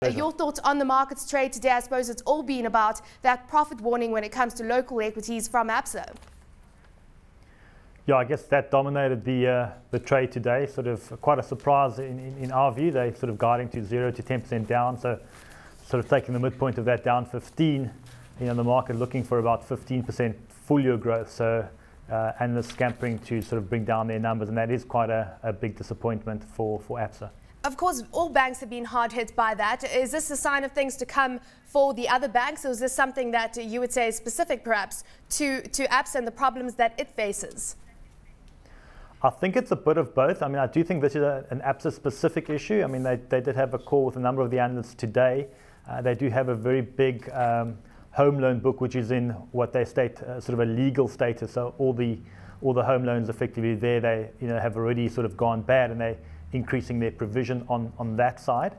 Your thoughts on the markets trade today? I suppose it's all been about that profit warning when it comes to local equities from ABSA. Yeah, I guess that dominated the trade today. Sort of quite a surprise in our view. They sort of guiding to 0 to 10% down. So sort of taking the midpoint of that down 15. The market looking for about 15% full year growth. So analysts scampering to sort of bring down their numbers, and that is quite a big disappointment for ABSA. Of course, all banks have been hard hit by that. Is this a sign of things to come for the other banks, or is this something that you would say is specific perhaps to ABSA and the problems that it faces? I think it's a bit of both. I mean, I do think this is an ABSA-specific issue. I mean, they did have a call with a number of the analysts today. They do have a very big home loan book, which is in what they state sort of a legal status. So all the home loans effectively there, they have already sort of gone bad, and they're increasing their provision on that side.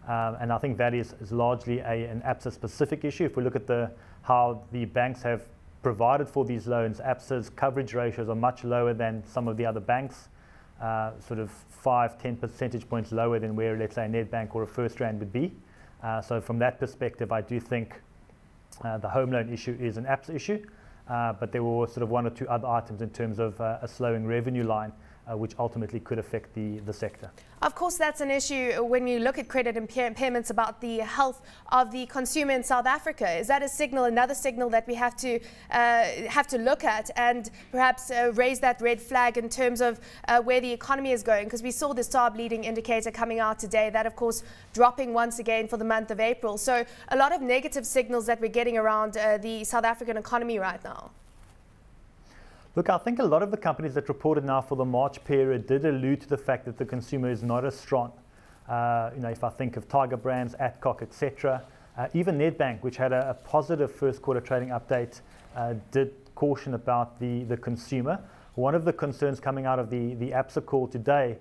And I think that is largely an ABSA-specific issue. If we look at how the banks have provided for these loans, ABSA's coverage ratios are much lower than some of the other banks, sort of 5-10 percentage points lower than where, let's say, a Nedbank or a FirstRand would be. So from that perspective, I do think the home loan issue is an ABSA issue, but there were sort of one or two other items in terms of a slowing revenue line, which ultimately could affect the sector. Of course, that's an issue when you look at credit impairments about the health of the consumer in South Africa. Is that a signal, another signal that we have to look at and perhaps raise that red flag in terms of where the economy is going? Because we saw the SARB leading indicator coming out today, that of course dropping once again for the month of April. So a lot of negative signals that we're getting around the South African economy right now. Look, I think a lot of the companies that reported now for the March period did allude to the fact that the consumer is not as strong. If I think of Tiger Brands, Adcock, etc., even Nedbank, which had a positive first quarter trading update, did caution about the consumer. One of the concerns coming out of the ABSA call today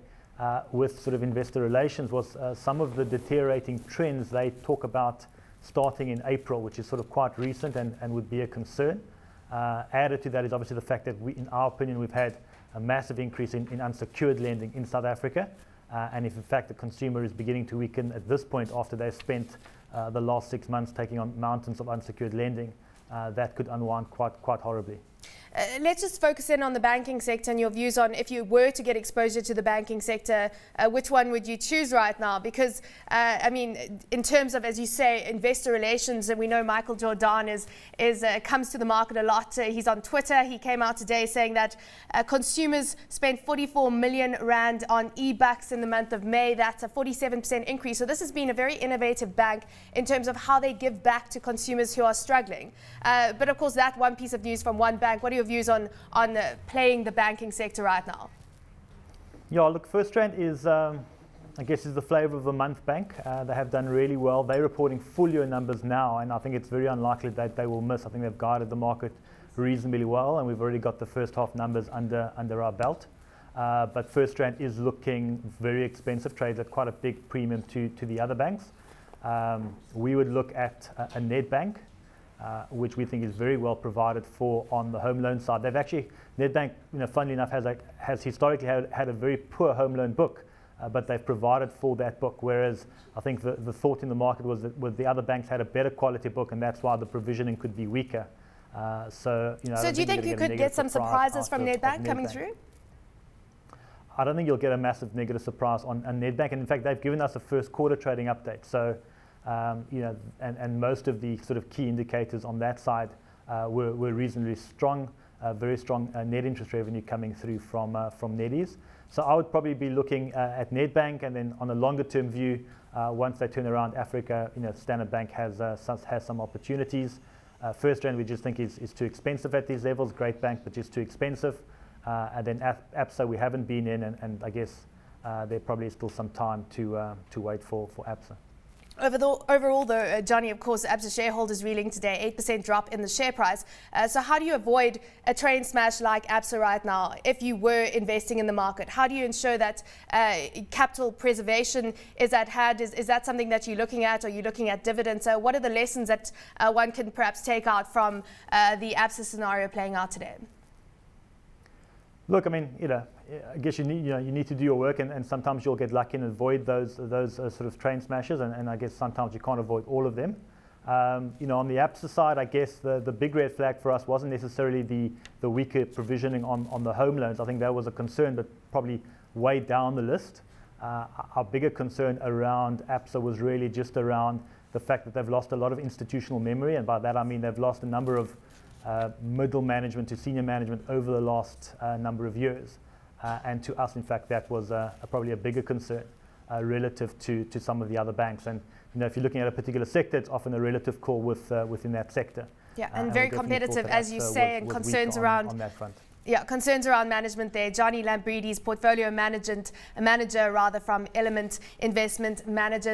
with sort of investor relations was some of the deteriorating trends they talk about starting in April, which is sort of quite recent and would be a concern. Added to that is obviously the fact that in our opinion, we've had a massive increase in unsecured lending in South Africa. And if in fact the consumer is beginning to weaken at this point after they've spent the last 6 months taking on mountains of unsecured lending, that could unwind quite horribly. Let's just focus in on the banking sector and your views on, if you were to get exposure to the banking sector, which one would you choose right now? Because, I mean, in terms of, as you say, investor relations, and we know Michael Jordan comes to the market a lot. He's on Twitter. He came out today saying that consumers spent 44 million rand on e-bucks in the month of May. That's a 47% increase. So this has been a very innovative bank in terms of how they give back to consumers who are struggling. But of course, that one piece of news from one bank. What are your views on playing the banking sector right now? Yeah, look, FirstRand is, I guess, is the flavour of the month bank. They have done really well. They're reporting full year numbers now, and I think it's very unlikely that they will miss. I think they've guided the market reasonably well, and we've already got the first half numbers under our belt. But FirstRand is looking very expensive, trades at quite a big premium to the other banks. We would look at a Nedbank, which we think is very well provided for on the home loan side. They've actually, Nedbank, funnily enough, has historically had a very poor home loan book, but they've provided for that book. Whereas I think the thought in the market was that the other banks had a better quality book, and that's why the provisioning could be weaker. So do you think you could get some surprises from Nedbank coming through? I don't think you'll get a massive negative surprise on Nedbank, and in fact, they've given us a first quarter trading update. So. And most of the sort of key indicators on that side were reasonably strong, very strong net interest revenue coming through from Neddies. So I would probably be looking at Nedbank, and then on a longer term view, once they turn around Africa, Standard Bank has some opportunities. FirstRand we just think is too expensive at these levels. Great bank, but just too expensive. And then ABSA we haven't been in, and I guess there probably is still some time to wait for ABSA. Overall, though, Johny, of course, ABSA shareholders reeling today, 8% drop in the share price. So how do you avoid a train smash like ABSA right now if you were investing in the market? How do you ensure that capital preservation is at hand? Is that something that you're looking at? Are you looking at dividends? So what are the lessons that one can perhaps take out from the ABSA scenario playing out today? Look, I mean, I guess you need to do your work, and sometimes you'll get lucky and avoid those sort of train smashes, and I guess sometimes you can't avoid all of them. On the ABSA side, I guess the big red flag for us wasn't necessarily the weaker provisioning on the home loans. I think that was a concern, but probably way down the list. Our bigger concern around ABSA was really just around the fact that they've lost a lot of institutional memory, and by that I mean they've lost a number of middle management to senior management over the last number of years. And to us, in fact, that was probably a bigger concern relative to some of the other banks. And if you're looking at a particular sector, it's often a relative call within that sector. Yeah, and very competitive, as you say, and concerns around on that front. Yeah, concerns around management there. Johny Lambridis, portfolio manager from Element Investment Managers.